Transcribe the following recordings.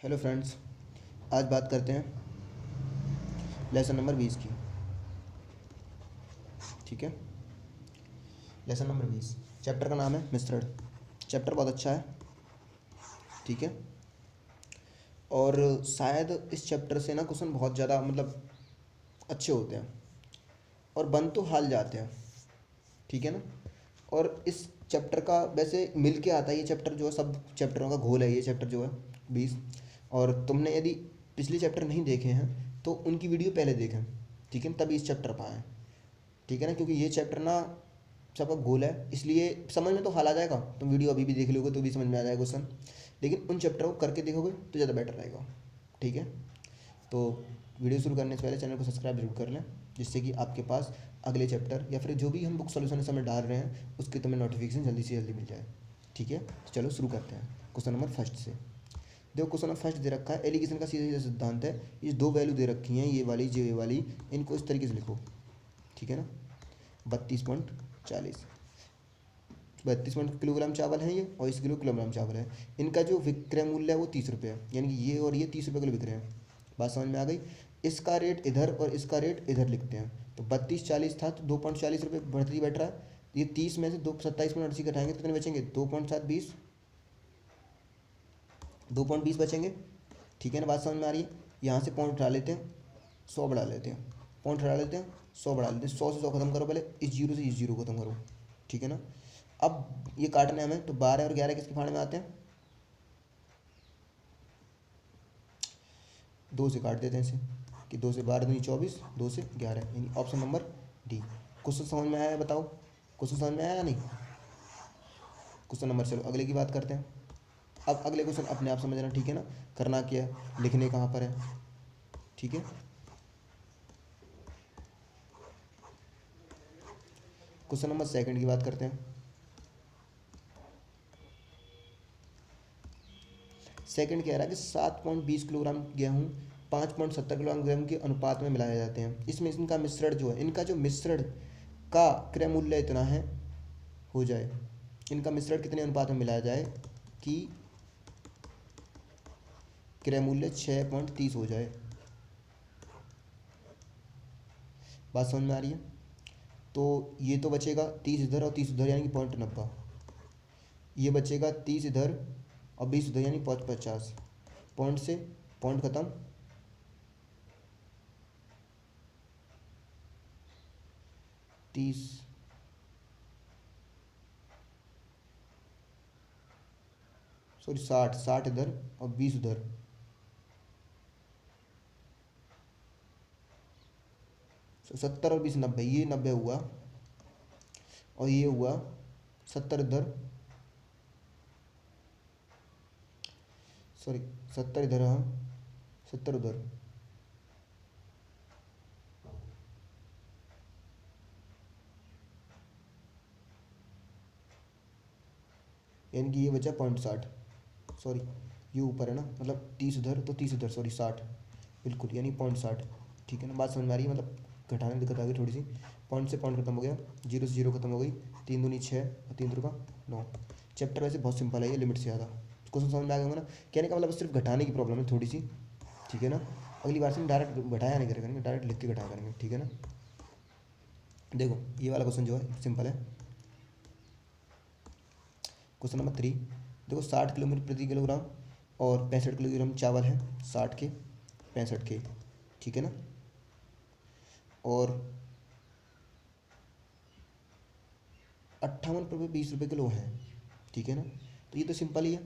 Hello friends, आज बात करते हैं लेसन नंबर 20 की। ठीक है, लेसन नंबर 20 चैप्टर का नाम है मिश्रण। चैप्टर बहुत अच्छा है। ठीक है, और शायद इस चैप्टर से ना क्वेश्चन बहुत ज़्यादा अच्छे होते हैं और बन तो हाल जाते हैं। ठीक है ना। और इस चैप्टर का वैसे मिल के आता है, ये चैप्टर जो है सब चैप्टरों का घोल है ये चैप्टर जो है 20। और तुमने यदि पिछले चैप्टर नहीं देखे हैं तो उनकी वीडियो पहले देखें। ठीक है, तभी इस चैप्टर पर आएँ। ठीक है ना, क्योंकि ये चैप्टर ना सबका गोल है, इसलिए समझ में तो हाल आ जाएगा। तुम वीडियो अभी भी देख लोगे तो भी समझ में आ जाएगा क्वेश्चन, लेकिन उन चैप्टर को करके देखोगे तो ज़्यादा बेटर रहेगा। ठीक है, तो वीडियो शुरू करने से पहले चैनल को सब्सक्राइब जरूर कर लें, जिससे कि आपके पास अगले चैप्टर या फिर जो भी हम बुक सॉल्यूशन इस समय डाल रहे हैं उसकी तुम्हें नोटिफिकेशन जल्दी से जल्दी मिल जाए। ठीक है, तो चलो शुरू करते हैं क्वेश्चन नंबर फर्स्ट से। देखो क्वेश्चन नंबर फर्स्ट दे रखा है, एलिगेशन का सीधा सीधा सिद्धांत है। ये दो वैल्यू दे रखी हैं, ये वाली, इनको इस तरीके से लिखो। ठीक है ना, 32.40 किलोग्राम चावल है ये, और 20 किलोग्राम चावल है। इनका जो विक्रय मूल्य है वो 30 रुपये है, यानी कि ये और ये 30 रुपये किलो बिक रहे हैं। बात समझ में आ गई। इसका रेट इधर और इसका रेट इधर लिखते हैं। तो 32.40 था तो 2.40 रुपये बढ़ती बैठ रहा है। ये 30 में से 27.80 घटाएंगे तो कितने बचेंगे? 2.720, 2.20 बचेंगे। ठीक है ना, बात समझ में आ रही है। यहाँ से पॉइंट उठा लेते हैं, 100 बढ़ा लेते हैं, पॉइंट हटा लेते हैं, 100 बढ़ा लेते हैं। 100 से 100 खत्म करो, पहले इस जीरो से इस जीरो खत्म करो। ठीक है ना। अब ये काटने हमें, तो 12 और 11 किसके फाड़ में आते हैं? 2 से काट देते हैं इसे, कि 2 से 12 दूनी 24, 2 से 11, यानी ऑप्शन नंबर डी। क्वेश्चन समझ में आया? बताओ क्वेश्चन समझ में आया या नहीं? क्वेश्चन नंबर, चलो अगले की बात करते हैं। अब अगले क्वेश्चन अपने आप समझना। ठीक है ना, करना क्या है, लिखने कहाँ पर है। ठीक है, क्वेश्चन नंबर सेकंड की बात करते हैं। सेकंड कह रहा है कि 7.20 किलोग्राम गेहूँ 5.70 किलोग्राम गेहूँ के अनुपात में मिलाए जाते हैं। इसमें इनका मिश्रण जो है, इनका जो मिश्रण का क्रय मूल्य इतना है हो जाए, इनका मिश्रण कितने अनुपात में मिलाया जाए कि क्रय मूल्य 6.30 हो जाए। बात समझ में आ रही है। तो ये तो बचेगा 30 इधर और 30 उधर, यानी कि 0.90। ये बचेगा 30 इधर और 20 उधर, यानी 50। पॉइंट से पॉइंट खत्म, 30, सॉरी 60 इधर और 20 उधर। तो 70 और 20 90, ये 90 हुआ और ये हुआ 70 इधर, सॉरी 70 इधर, हाँ 70 उधर, यानी कि ये बचा 0.60। सॉरी ये ऊपर है ना, 30 उधर तो 30 उधर, सॉरी 60 बिल्कुल, यानी 0.60। ठीक है ना, बात समझ में आ रही है। घटाने में दिक्कत आ गई थोड़ी सी। पॉइंट से पॉइंट खत्म हो गया, जीरो से जीरो खत्म हो गई, 3 दूनी 6 और 3 का 9। चैप्टर वैसे बहुत सिंपल है, ये लिमिट से ज़्यादा क्वेश्चन समझ में आ गया होगा ना। कहने का सिर्फ घटाने की प्रॉब्लम है थोड़ी सी। ठीक है ना, अगली बार से हम डायरेक्ट घटाया नहीं करेंगे, डायरेक्ट लिख के घटाया करेंगे। ठीक है ना, देखो ये वाला क्वेश्चन जो है सिंपल है। क्वेश्चन नंबर 3, देखो 60 किलोमीटर प्रति किलोग्राम और 65 किलोग्राम चावल है, 60 के 65 के। ठीक है ना, और 58 रुपये 20 रुपये किलो है। ठीक है ना, तो ये तो सिंपल ही है,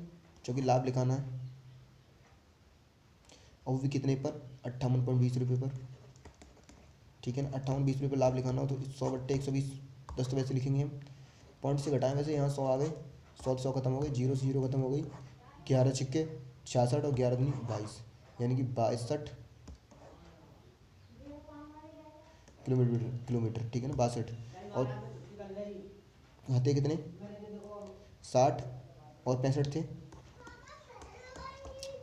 क्योंकि लाभ लिखाना है, और वो भी कितने पर? 58.20 रुपये पर। ठीक है ना, 58.20 रुपये लाभ लिखाना हो तो 100/120, 10 तो वैसे लिखेंगे हम। पॉइंट से घटाएं, वैसे यहाँ 100 आ गए, 100 से 100 खत्म हो गए, जीरो से जीरो खत्म हो गई, 11 छिक्के 66 और 11 दूनी 22, यानी कि 62 किलोमीटर। ठीक है ना, 62, और हते कितने? 60 और 65 थे,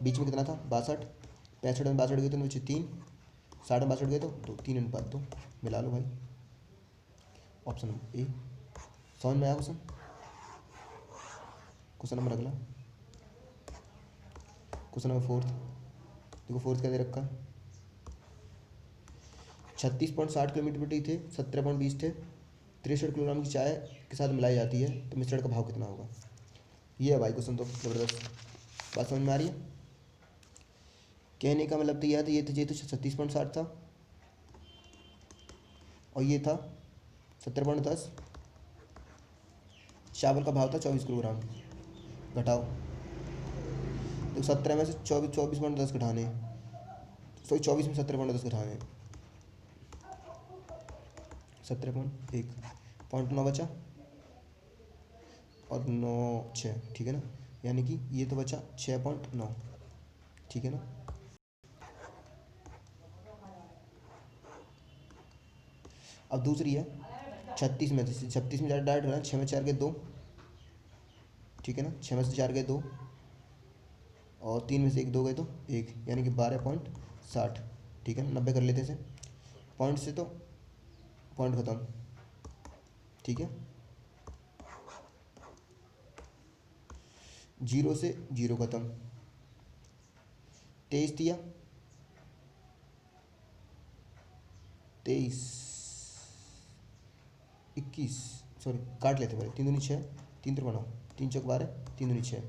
बीच में कितना था? 62। 65 में 62 गए तो नीचे 3, 60 में 62 गए तो 2, 3:2 मिला लो भाई। ऑप्शन नंबर ए। समझ में आया क्वेश्चन? क्वेश्चन नंबर अगला, क्वेश्चन नंबर फोर्थ, देखो फोर्थ क्या दे रखा है, 36.60 किलोमीटर प्रति थे, 17.20 थे, 63 किलोग्राम की चाय के साथ मिलाई जाती है, तो मिश्रण का भाव कितना होगा। ये है भाई क्वेश्चन, तो ज़बरदस्त बात समझ में आ रही है। कहने का मतलब तो यह था, ये तो 36.60 था और ये था 17.10। चावल का भाव था 24 किलोग्राम, घटाओ, तो 17 में से 24.10 घटाने, सॉरी 24 में 17.10 घटाने, 17.1, 0.9 बचा और 9.6, ठीक है ना, यानी कि ये तो बचा 6.9, ठीक है ना। अब दूसरी है 36 में, 36 में डायरेक्ट डायरेक्ट 6 में 4 के 2, ठीक है ना, 6 में से 4 गए 2 और 3 में से 1 2 गए तो 1, यानी कि 12.60, ठीक है ना। 90 कर लेते हैं इसे, पॉइंट से तो पॉइंट ख़त्म, ठीक है, 0 से 0 ख़त्म, 23 दिया, 23 21, सॉरी काट लेते पहले, 3 दूनी 6, 3 3 9, 3 चौक 12, 3 दूनी 6,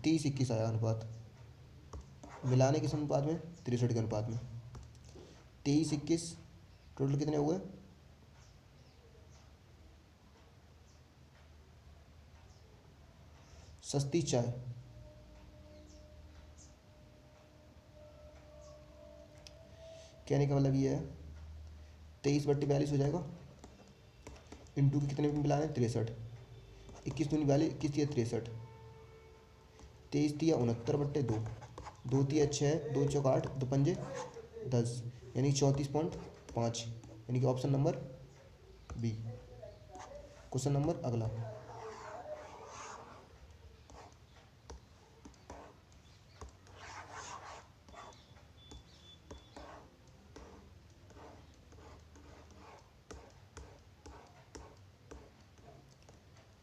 30 21 आया अनुपात, मिलाने किस अनुपात में, 63 के अनुपात में, 23 21 टोटल कितने हुए, सस्ती चाय, कहने का मतलब ये है 23/42 हो जाएगा, इंटू के कितने में मिलाने, 63, 21 दूनी 42, 21 दिया 63, 23 दिया 69/2, 2 दिया 6, 2 चौक 8, 2 पंजे 10, यानी 34.5, यानी कि option number B. Question number अगला,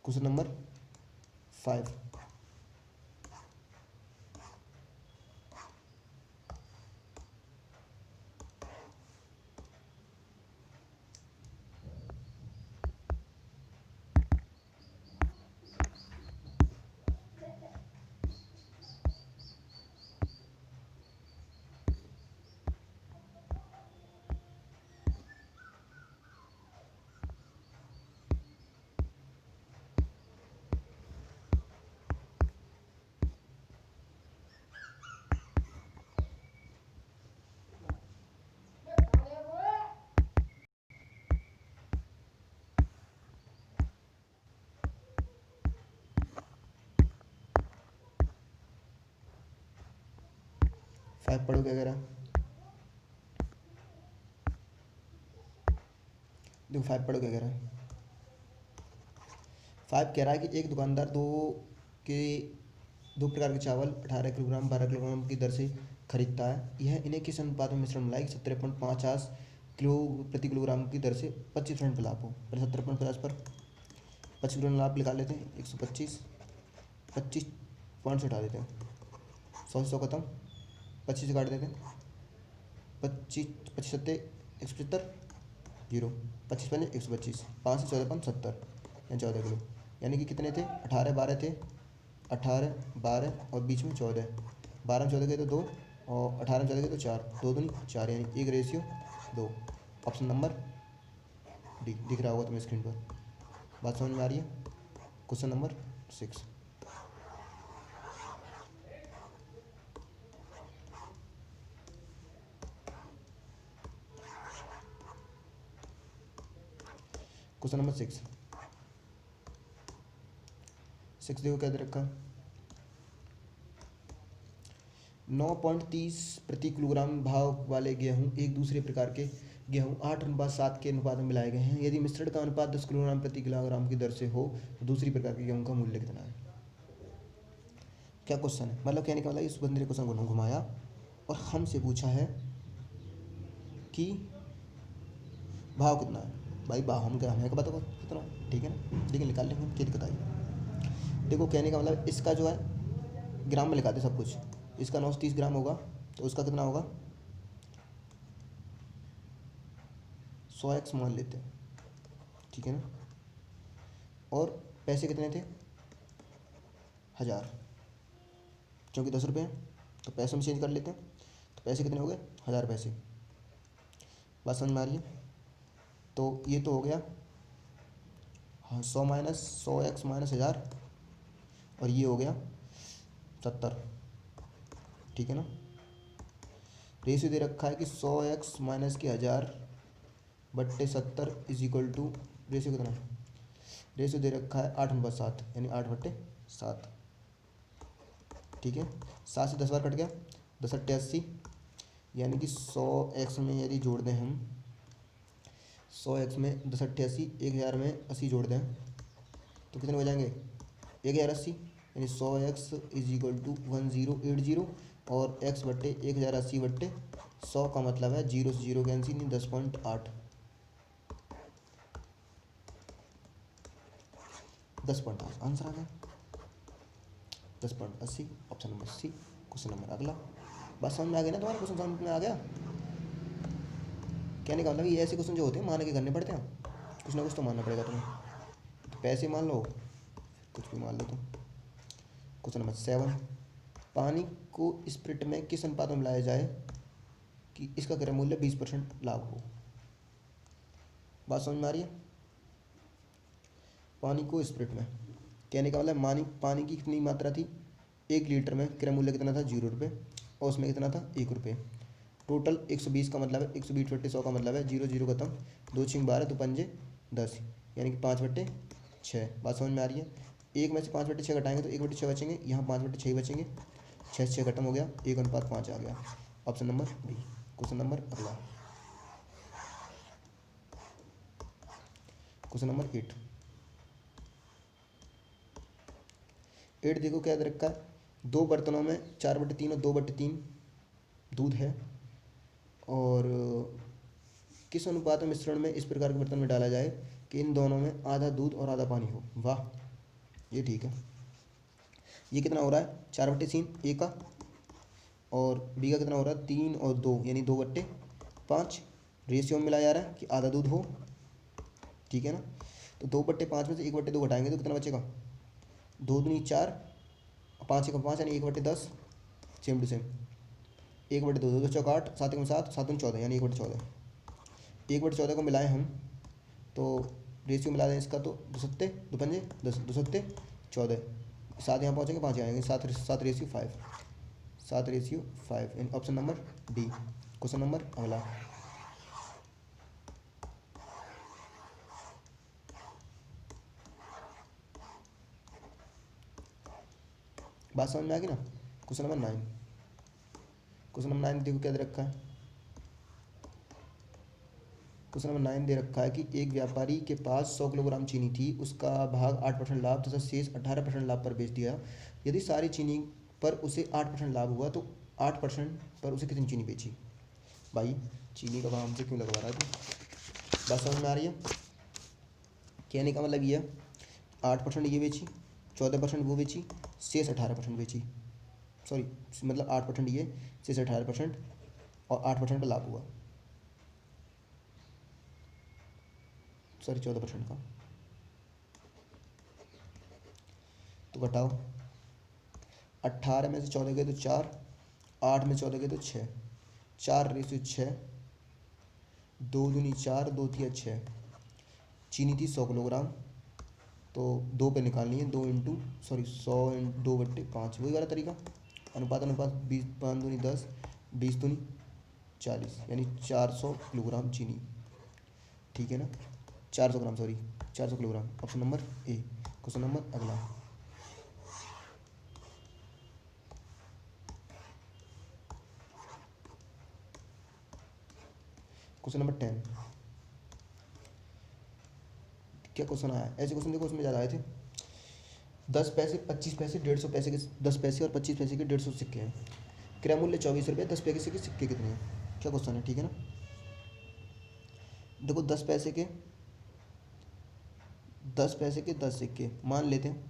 क्वेश्चन नंबर 5, पढ़ो क्या कह रहा है, देखो 5 पढ़ो क्या कह रहा है। 5 कह रहा है कि एक दुकानदार के दो प्रकार के चावल 18 किलोग्राम 12 किलोग्राम की दर से खरीदता है, यह इन्हें किस अनुपात में मिश्रण मिलाए, 17.50 किलो प्रति किलोग्राम की दर से 25% का लाभ हो। पहले 17.50 पर 25% लाभ निकाल लेते हैं, 125, 25 पॉइंट से उठा देते हैं, 100 से 100 खत्म, 25 से काट देते हैं, 25 25 सत्ते 175, 0, 25 पहले 125, 5 से 14 5 70, यानी 14 किलो, यानी कि कितने थे, 18 12 थे, 18 12 और बीच में 14, 12 में 14 गए तो 2 और 18 में 14 गए तो 4, 2 दूनी 4, यानी 1:2। ऑप्शन नंबर डी दिख रहा होगा तुम्हें स्क्रीन पर, बात समझ में आ रही है। क्वेश्चन नंबर 6, क्वेश्चन नंबर 6 देखो क्या दे रखा है, 9.30 प्रति किलोग्राम भाव वाले गेहूं एक दूसरे प्रकार के गेहूं 8:7 के अनुपात में मिलाए गए हैं, यदि मिश्रण का अनुपात 10 किलोग्राम प्रति किलोग्राम की दर से हो तो दूसरी प्रकार के गेहूं का मूल्य कितना है। क्या क्वेश्चन है, मतलब कहने का मतलब इस बंदे ने क्वेश्चन को घुमाया और हमसे पूछा है कि भाव कितना है, भाई भाव हम क्या हमें का पता कितना, ठीक है ना, लेकिन निकाल लेंगे, क्या दिक्कत आई। देखो कहने का मतलब इसका जो है ग्राम में लिखाते सब कुछ। इसका 930 ग्राम होगा तो उसका कितना होगा, 100x मान लेते हैं, ठीक है ना। और पैसे कितने थे, 1000, क्योंकि 10 रुपये हैं तो पैसे में चेंज कर लेते हैं। तो पैसे कितने हो गए, 1000 पैसे। बात समझ में आ रही है। तो ये तो हो गया, हाँ 100 माइनस 1000, और ये हो गया 70, ठीक है ना। रेशियो दे रखा है कि 100x माइनस के 1000 बट्टे 70 इज इक्वल टू, रेशियो कितना है, रेशियो दे रखा है 8/7, यानी 8/7, ठीक है। 7 से 10 बार कट गया, 10 अट्ठे 80, यानी कि 100x में यदि जोड़ दें हम, 100x में 10 अट्ठे 80, 1000 में 80 जोड़ दें तो कितने हो जाएंगे, 1080, यानी 100x इज इक्वल टू 1080, और x बट्टे 1080 बट्टे 100 का मतलब है 0 से 0 कैंसिल, 10.8, 10.8 आंसर आ गया, 10.80, option number C. Question number अगला। बात समझ में आ गई ना तुम्हारे, क्वेश्चन समझ में आ गया। कहने का मतलब ये ऐसे क्वेश्चन जो होते हैं मान के करने पड़ते हैं, कुछ ना कुछ तो मानना पड़ेगा तुम्हें। तो पैसे मान लो, कुछ भी मान लो तुम। क्वेश्चन नंबर 7, पानी को स्प्रिट में किस अनुपात में मिलाया जाए कि इसका क्रय मूल्य 20% लाभ हो। बात समझ में आ रही है। पानी को स्प्रिट में, कहने का मतलब पानी की कितनी मात्रा थी, 1 लीटर में क्रय मूल्य कितना था, 0 रुपये, और उसमें कितना था, 1 रुपये। टोटल 120 का मतलब है, 120 बट्टे 100 का मतलब है 0 0 खत्म, 2 6 12, 2 पंजे 10, यानी कि 5/6। बात समझ में आ रही है। एक में से 5/6 घटाएंगे तो 1/6 बचेंगे, यहाँ 5/6 बचेंगे, 6 से 6 खत्म हो गया, 1:5 आ गया, option number B. Question number अगला, क्वेश्चन नंबर 8। देखो क्या दे रखा है, 2 बर्तनों में 4/3 और 2/3 दूध है, और किस अनुपात में मिश्रण में इस प्रकार के बर्तन में डाला जाए कि इन दोनों में आधा दूध और आधा पानी हो। वाह, ये ठीक है। ये कितना हो रहा है, 4/3 ए का, और बी का कितना हो रहा है, 3 और 2, यानी 2/5। रेशियो में मिलाया जा रहा है कि आधा दूध हो, ठीक है ना। तो 2/5 में से 1/2 घटाएंगे तो कितना बचेगा, 2 दूनी 4, 5 1 5, यानी 1/10, सेम टू सेम, 1/2, 2 2 चौका 8, 7 1 7, 7 14, यानी 1/14। 1/14 को मिलाएं हम तो रेशियो मिला दें इसका तो 2 सत्ते 2 पंजे 10, 2 सत्ते 14, 7 यहाँ पहुँचेंगे, 5 यहाँ आएंगे, 7 रेशियो 5, 7 रेशियो 5, यानी option number D. Question number अगला, बात समझ में आ गई ना। क्वेश्चन नंबर 9, क्वेश्चन नंबर 9 देखो क्या दे रखा है। क्वेश्चन नंबर 9 दे रखा है कि एक व्यापारी के पास 100 किलोग्राम चीनी थी, उसका भाग 8% लाभ तथा शेष 18% लाभ पर बेच दिया। यदि सारी चीनी पर उसे 8% लाभ हुआ तो 8% पर उसे कितनी चीनी बेची। भाई चीनी का भाव हमसे क्यों लगवा रहा है तू। बात समझ में आ रही है। कहने का मतलब ये है 8% ये बेची, 14% वो बेची, शेष 18% बेची, सॉरी मतलब 8% ये, शेष 18%, और 8% का लाभ हुआ, सॉरी 14% का। तो घटाओ, 18 में से 14 गए तो 4, 8 में 14 गए तो 6, 4 रेशियो 6, 2 दूनी 4, 2 तिया 6। चीनी थी 100 किलोग्राम, तो 2 पे निकालनी है, 2 इंटू सॉरी 100/2/5, वही वाला तरीका, अनुपात 20 5 दूनी 10, 20 दूनी 40, यानी 400 किलोग्राम चीनी, ठीक है ना, 400 gram, sorry 400 kilogram, option number A. Question number अगला, क्वेश्चन नंबर 10। क्या क्वेश्चन आया, ऐसे क्वेश्चन देखो उसमें ज़्यादा आए थे। 10 पैसे, 25 पैसे, 150 पैसे के 10 पैसे और 25 पैसे के 150 सिक्के हैं। क्रय मूल्य 24 रुपये, 10 पैसे के सिक्के कितने हैं। क्या क्वेश्चन है, ठीक है ना। देखो 10 पैसे के 10 सिक्के मान लेते हैं,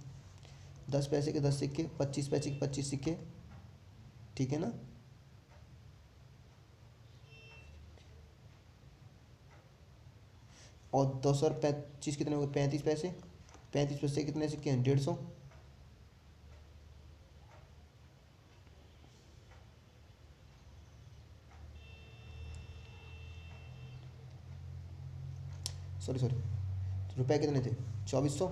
10 पैसे के 10 सिक्के, 25 पैसे के 25 सिक्के, ठीक है ना। और 2 और 25 कितने हो गए, 35 पैसे। 35 पैसे कितने सिक्के हैं, 150। सॉरी सॉरी, रुपए कितने थे, 2400।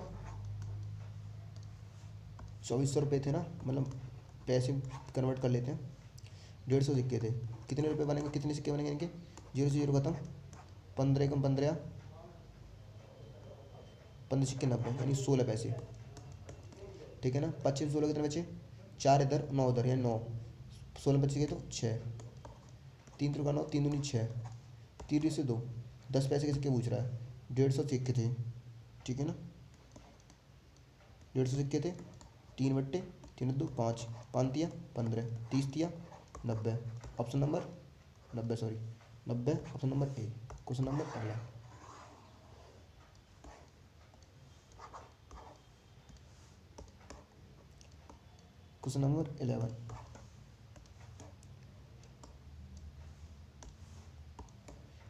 2400 रुपये थे ना, मतलब पैसे कन्वर्ट कर लेते हैं। 150 सिक्के थे, कितने रुपए बनेंगे, कितने सिक्के बनेंगे इनके, 0 से 0 खत्म। 15 × 15, 15 सिक्के 90, यानी 16 पैसे, ठीक है ना। 25 16 कितने बचे, 4 इधर 9 उधर, यानी 9। 16 बच गए तो 6, 3 × 9 3 दूनी 6, 3 से 2, 10 पैसे के सिक्के पूछ रहा है। 150 सिक्के थे, ठीक है ना। 150 सिक्के थे, 3/3 × 2 5, 5 × 3 = 15, 30 × 90, option number 90, sorry 90, option number A. Question number अगला, क्वेश्चन नंबर 11।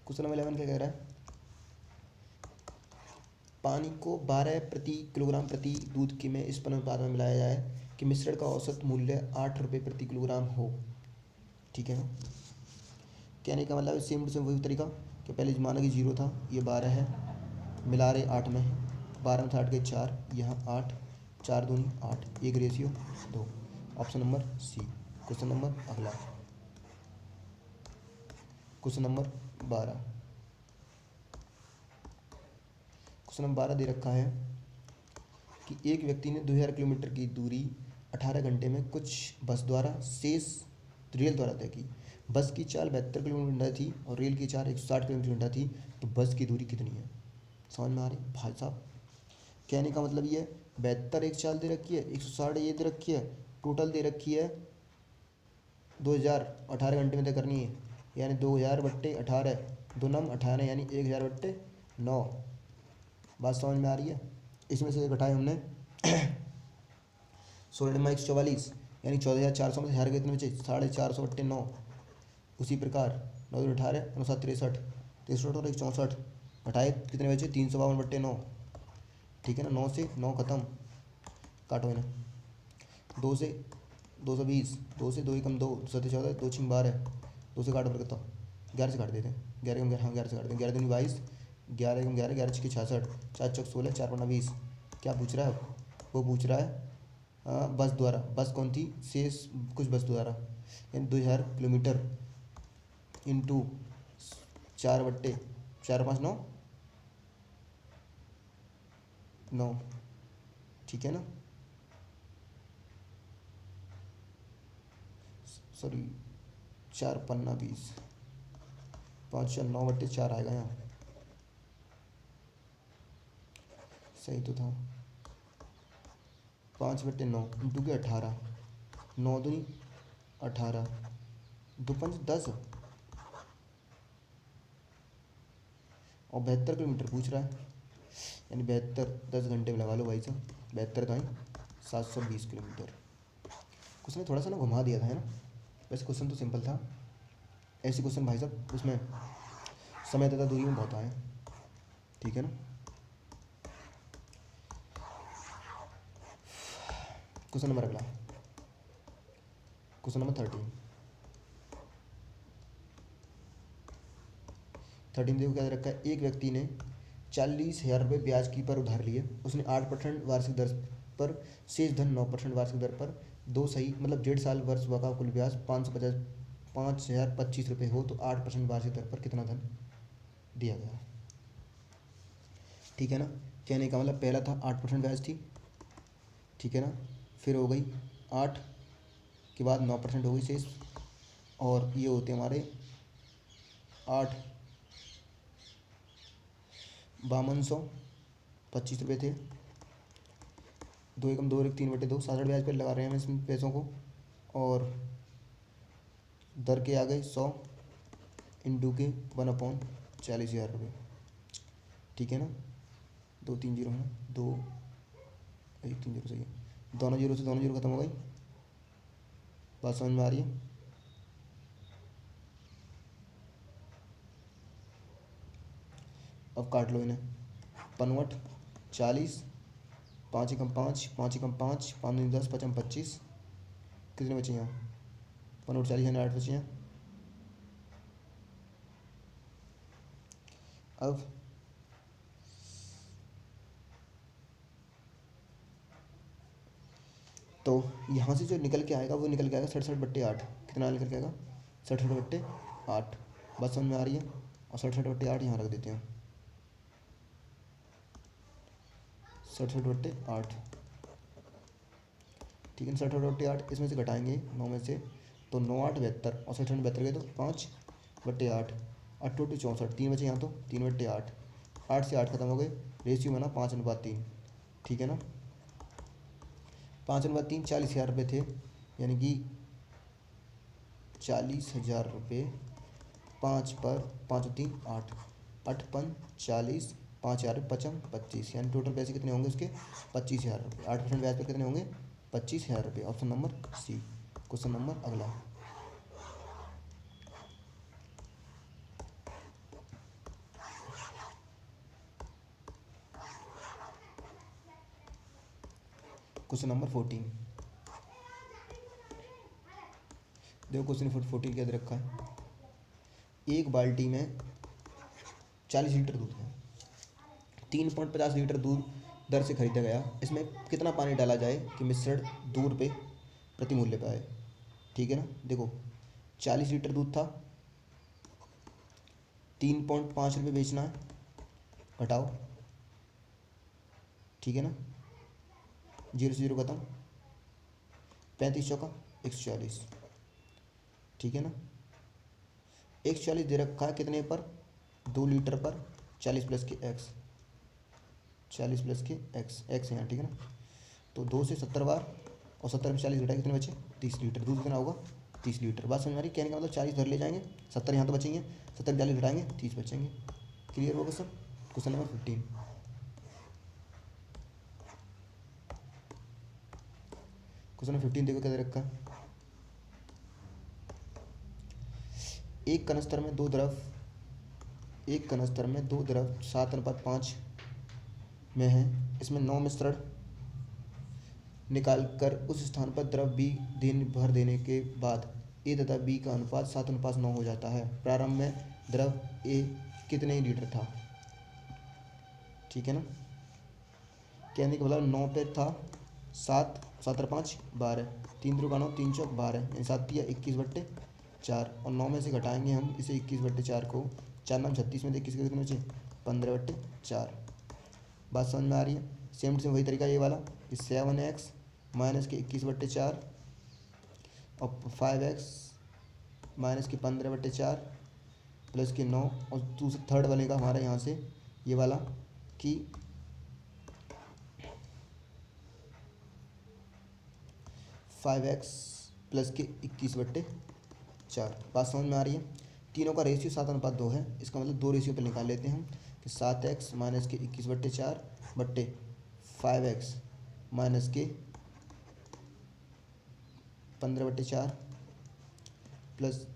क्वेश्चन नंबर 11 क्या कह रहा है, पानी को 12 प्रति किलोग्राम प्रति दूध की में इस अनुपात में मिलाया जाए कि मिश्रण का औसत मूल्य 8 रुपये प्रति किलोग्राम हो, ठीक है ना। कहने का मतलब सेम टू सेम वही तरीका कि पहले माना कि 0 था, ये 12 है, मिला रहे 8 में है, 12 में से 8 गए 4, यहाँ 8, 4 दूनी 8, 1:2, option number C. Question number अगला, क्वेश्चन नंबर 12। क्वेश्चन नंबर 12 दे रखा है कि एक व्यक्ति ने 2000 किलोमीटर की दूरी 18 घंटे में कुछ बस द्वारा शेष रेल द्वारा तय की। बस की चाल 72 किलोमीटर थी और रेल की चाल 160 किलोमीटर थी, तो बस की दूरी कितनी है। समझ में आ रही भाई साहब, कहने का मतलब ये 72 एक चाल दे रखी है, 160 ये दे रखी है, टोटल दे रखी है 2000, 18 घंटे में तय करनी है, यानी 2000/18, 2×9 18, यानी 1000/9। बात समझ में आ रही है। इसमें से घटाए हमने 16×144, यानी 14,400 में से हर कितने बचे, 450/9। उसी प्रकार 9×18 9×7 63 और 164, घटाए कितने बचे, 352/9, ठीक है ना। 9 से 9 खत्म, काटो इन्हें, 2 से 220, 2 से 2 × 2 7 14, 2 × 12, 2 से काटो फिर कितना, 11 से काट देते हैं, 11 हाँ 11 से काट देते हैं, 11 दूनी 22, 11 × 11, 11 × 66, 4 चौक 16, 4 × 20। क्या पूछ रहा है, वो पूछ रहा है बस द्वारा, बस कौन थी, शेष कुछ बस द्वारा, यानी 2000 किलोमीटर इंटू 4/4 5 9, ठीक है ना। सॉरी 4×5 = 20, 5×9/4 आएगा यहाँ, सही तो था। 5/9 इंटू के 18, 9 दूनी 18, 2 × 5 = 10, और 72 किलोमीटर पूछ रहा है, यानी 72 10 घंटे में लगा लो भाई साहब, 72 तो 720 किलोमीटर। क्वेश्चन ने थोड़ा सा ना घुमा दिया था, है ना। वैसे क्वेश्चन तो सिंपल था, ऐसे क्वेश्चन भाई साहब उसमें समय तथा दूरी में बहुत आए, ठीक है ना। क्वेश्चन नंबर अगला, क्वेश्चन नंबर 13 देखो क्या दे रखा है, एक व्यक्ति ने 40,000 रुपये ब्याज की पर उधार लिए, उसने 8% वार्षिक दर पर शेष धन 9% वार्षिक दर पर दो सही मतलब 1.5 साल वर्ष का कुल ब्याज 5,025 रुपये हो, तो 8% वार्षिक दर पर कितना धन दिया गया, ठीक है ना। कहने का मतलब पहला था 8% ब्याज थी, ठीक है ना, फिर हो गई 8 के बाद 9% हो गई शेष, और ये होते हमारे 8 5225 रुपये थे, 2 एकम 2 एक 3/2 67 ब्याज पर लगा रहे हैं हम इसमें पैसों को, और दर के आ गए 100 इंटू के 1/40,000 रुपये, ठीक है ना। 2 3 0 है, 2 1 3 0 सही है, दोनों जीरो से दोनों जीरो खत्म हो गई। बात समझ में आ रही है? अब काट लो इन्हें। पनवट 40, 5 एकम 5, 5 एकम 5, 5 दूनी 10, 5 25, कितने बचे यहाँ? पनवट 40 यानी 8 बचे हैं। अब तो यहाँ से जो निकल के आएगा वो निकल के आएगा 67/8। कितना निकल के आएगा? 67/8। बात समझ में आ रही है? और 67/8 यहाँ रख देते हैं। 67/8, ठीक है। 67/8 इसमें से घटाएंगे 9 में से, तो 9 8 72, और 67 72 गए तो 5/8, 8 2 64, 3 बचे यहाँ, तो 3/8। 8 से 8 खत्म हो गए, रेशियो बना 5/3, ठीक है ना। 5/3 40,000 रुपये थे, यानी कि 40,000 रुपये। 5 पर 5 और 3 8, 8 5 40, 5,000 पचम 25, यानी टोटल पैसे कितने होंगे उसके? 25,000 रुपये। 8% ब्याज पर कितने होंगे? 25,000 रुपये। Option number C. Question number अगला। Question number 14। देखो क्वेश्चन 14 क्या दे रखा है। एक बाल्टी में 40 लीटर दूध है। 3.50 लीटर दूध दर से खरीदा गया। इसमें कितना पानी डाला जाए कि मिश्रण 2 रुपये प्रति मूल्य पाए? ठीक है ना। देखो 40 लीटर दूध था, 3.5 रुपये बेचना है, घटाओ, ठीक है ना। 0 से 0 खत्म, 35 चौका 140, ठीक है ना। 140 दे रखा है कितने पर? 2 लीटर पर 40 प्लस के एक्स, 40 प्लस के एक्स, एक्स है यहाँ, ठीक है ना। तो 2 से 70 बार, और 70 में 40 घटाए कितने बचे? 30 लीटर। दूध कितना होगा? 30 लीटर। बात समझ में आ रही? कहने का मतलब 40 धर ले जाएंगे, 70 यहाँ तो बचेंगे, 70 में 40 घटाएंगे 30 बचेंगे। क्लियर होगा सब? Question number 15। क्वेश्चन नंबर 15 देखो क्या दे रखा है। एक कनस्तर में दो द्रव 7:5 में है। इसमें 9 मिश्रण निकालकर उस स्थान पर द्रव बी भर देने के बाद ए तथा बी का अनुपात 7:9 हो जाता है। प्रारंभ में द्रव ए कितने लीटर था? ठीक है ना। कहने का मतलब 9 पे था 7, 7 और 5 12, 3 3 9, 3 चौक 12, यानी 7 या 21/4, और 9 में से घटाएंगे हम इसे 21/4 को। 4 9 36 में 21 के कितने बचे? 15/4। बात समझ में आ रही है? सेम टू सेम वही तरीका ये वाला, 7x माइनस के 21/4 और 5x माइनस के 15/4 प्लस के 9, और दूसरा थर्ड बनेगा हमारा यहाँ से ये वाला कि 5x प्लस के 21/4। बात समझ में आ रही है? तीनों का रेशियो 7:2 है। इसका मतलब 2 रेशियो पर निकाल लेते हैं हम कि 7x माइनस के 21/4 बट्टे 5x माइनस के 15/4 प्लस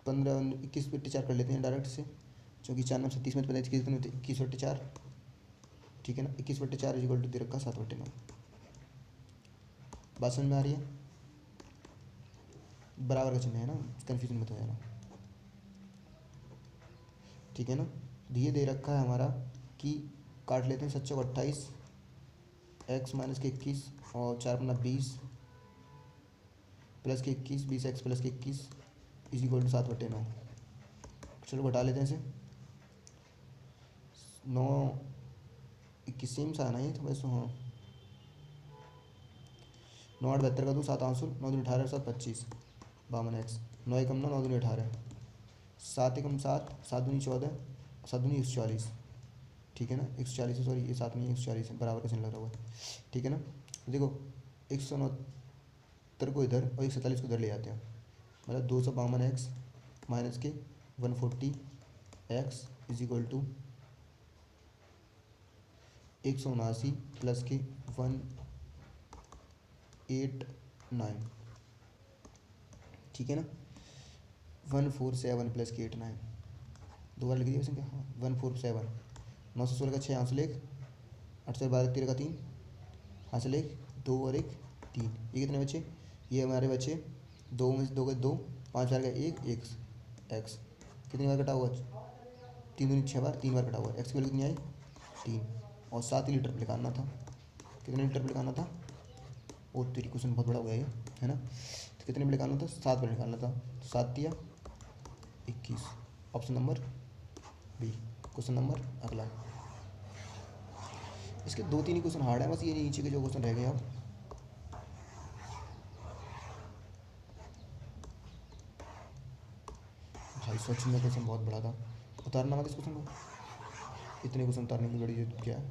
21/4 कर लेते हैं डायरेक्ट से, क्योंकि 4 9 36 में 21/4, ठीक है ना। 21/4 इक्वल टू दे रखा 7/9। बात समझ में आ रही है? बराबर का चिन्ह है ना, कन्फ्यूजन मत हो जाना, ठीक है ना। ये दे रखा है हमारा कि काट लेते हैं 7 चौक 28, एक्स माइनस के 21 और 4 अपना 20 प्लस के 21, 20x प्लस के 21 इज इक्वल टू 7/9। चलो घटा लेते हैं इसे। 9 21 सेम सा आना ही तो वैसे, हाँ। 9 8 72 का 2, 7 8 9 2 18 7 25 52x, 9 एकम 9 9 2 18, 7 एकम 7 7 दूनी 14, 7 दूनी 140, ठीक है ना। 140 है, सॉरी ये 7 नहीं 140 है, बराबर का चिन्ह लग रहा हुआ है, ठीक है ना। देखो 169 को इधर और 147 को इधर ले जाते हैं, मतलब 252x माइनस के 140x is equal to 179 plus के 8 9, ठीक है ना। 147 प्लस के 8 9, दो बार लिख दिया उसने क्या, हाँ 147, 916 का 6 यहाँ से लेख, 8 से 12 13 का 3, यहाँ से लेख 2 और 1 3, ये कितने बचे, ये हमारे बचे 2 में से 2 का 2, 5 बार का 1 एक्स, एक्स कितनी बार कटा हुआ, 3 दूनी 6 बार, 3 बार कटा हुआ, एक्स की वैल्यू कितनी आई 3, और 7 ही लीटर पे निकालना था, कितने लीटर पे निकालना था, ओ तेरी क्वेश्चन बहुत बड़ा हो गया ये, है ना। तो कितने पे निकालना था, 7 पे निकालना था, 7 दिया 21, option number B. Question number अगला, इसके 2-3 ही क्वेश्चन हार्ड है, बस ये नीचे के जो क्वेश्चन रह गए अब। भाई सच में क्वेश्चन बहुत बड़ा था, उतारना मत इस क्वेश्चन को, इतने क्वेश्चन उतारने की बड़ी जरूरत क्या है,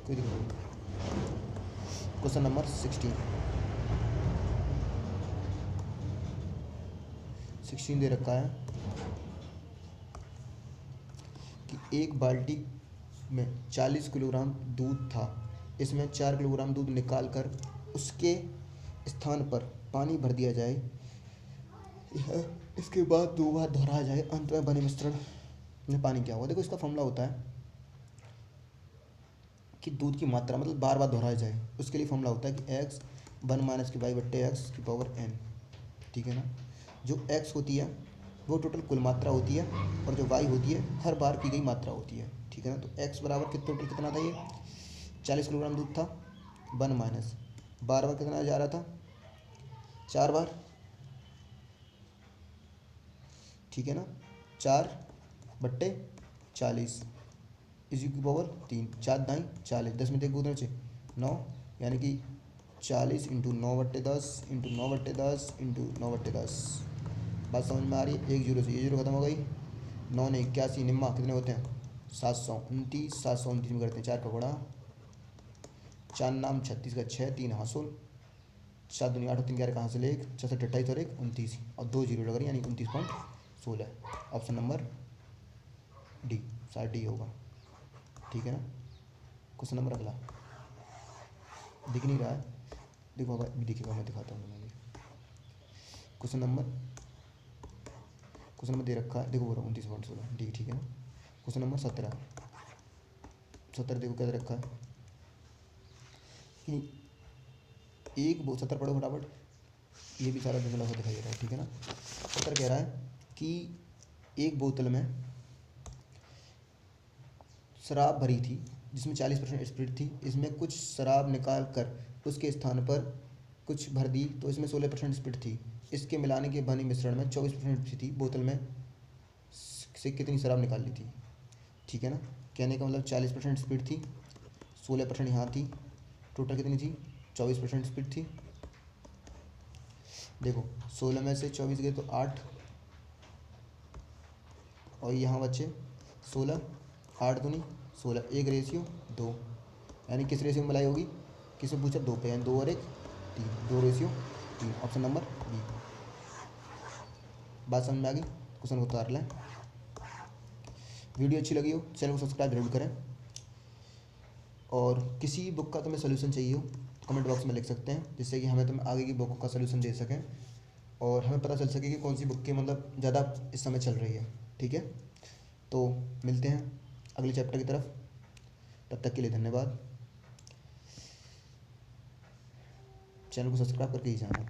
कोई दिक्कत नहीं। क्वेश्चन नंबर 16 दे रखा है कि एक बाल्टी में 40 किलोग्राम दूध था, इसमें 4 किलोग्राम दूध निकाल कर उसके स्थान पर पानी भर दिया जाए, यह इसके बाद 2 बार दोहराया जाए, अंत में बने मिश्रण में पानी क्या होगा। देखो इसका फॉर्मूला होता है कि दूध की मात्रा मतलब बार बार दोहराया जाए, उसके लिए फॉर्मूला होता है कि एक्स 1 माइनस की वाई बट्टे एक्स की पावर n, ठीक है ना। जो x होती है वो टोटल कुल मात्रा होती है, और जो y होती है हर बार की गई मात्रा होती है, ठीक है ना। तो x बराबर टोटल कितना था, ये 40 किलोग्राम दूध था, 1 माइनस बार बार कितना जा रहा था, 4 बार, ठीक है ना, 4 बट्टे 40 इसी की पावर 3, 4 दाई 40, 10 में देख गुना 9, यानी कि 40 इंटू 9/10 इंटू 9/10 इंटू 9/10। बात समझ में आ रही है, एक जीरो से ये जीरो खत्म हो गई, 9 ने 81, निम्मा कितने होते हैं 729, 729 में करते हैं 4 का गुणा, 4 नाम 36 का 6, 3 हासुल, 7 दूनी 8 और 3 11 कहाँ से ले, 66 28 और 1 29, और 2 जीरो लग रही यानी 29.16, ऑप्शन नंबर डी, शायद डी होगा, ठीक है ना। क्वेश्चन नंबर अगला, दिख नहीं रहा है, देखो अभी दिखेगा, मैं दिखाता हूँ तुम्हें। क्वेश्चन नंबर दे रखा है, देखो बोल रहा हूँ 29.16 डी, ठीक है ना। क्वेश्चन नंबर 17 देखो क्या दे रखा है कि एक 70 पढ़ो फटाफट, ये भी सारा धुंधला सा दिखाई दे रहा है, ठीक है ना। 70 कह रहा है कि एक बोतल में शराब भरी थी जिसमें 40% स्प्रिट थी, इसमें कुछ शराब निकाल कर उसके स्थान पर कुछ भर दी तो इसमें 16% स्प्रिट थी, इसके मिलाने के बने मिश्रण में 24% थी, बोतल में से कितनी शराब निकाल ली थी, ठीक है ना। कहने का मतलब 40% स्प्रिट थी, 16% यहाँ थी, टोटल कितनी थी 24% स्प्रिट थी। देखो 16 में से 24 गए तो 8, और यहाँ बच्चे 16, 8 दूनी 16, 1:2, यानी किस रेशियो में मलाई होगी, किससे पूछा 2 पे, यानी 2 और 1 3, 2:3, ऑप्शन नंबर बी। बात समझ में आ गई, क्वेश्चन को उतार लें। वीडियो अच्छी लगी हो चैनल को सब्सक्राइब जरूर करें, और किसी बुक का तुम्हें सोल्यूशन चाहिए हो तो कमेंट बॉक्स में लिख सकते हैं, जिससे कि हमें तुम्हें आगे की बुक का सोल्यूशन दे सकें, और हमें पता चल सके कि कौन सी बुक की मतलब ज़्यादा इस समय चल रही है, ठीक है। तो मिलते हैं अगले चैप्टर की तरफ, तब तक के लिए धन्यवाद। चैनल को सब्सक्राइब करके ही जाना।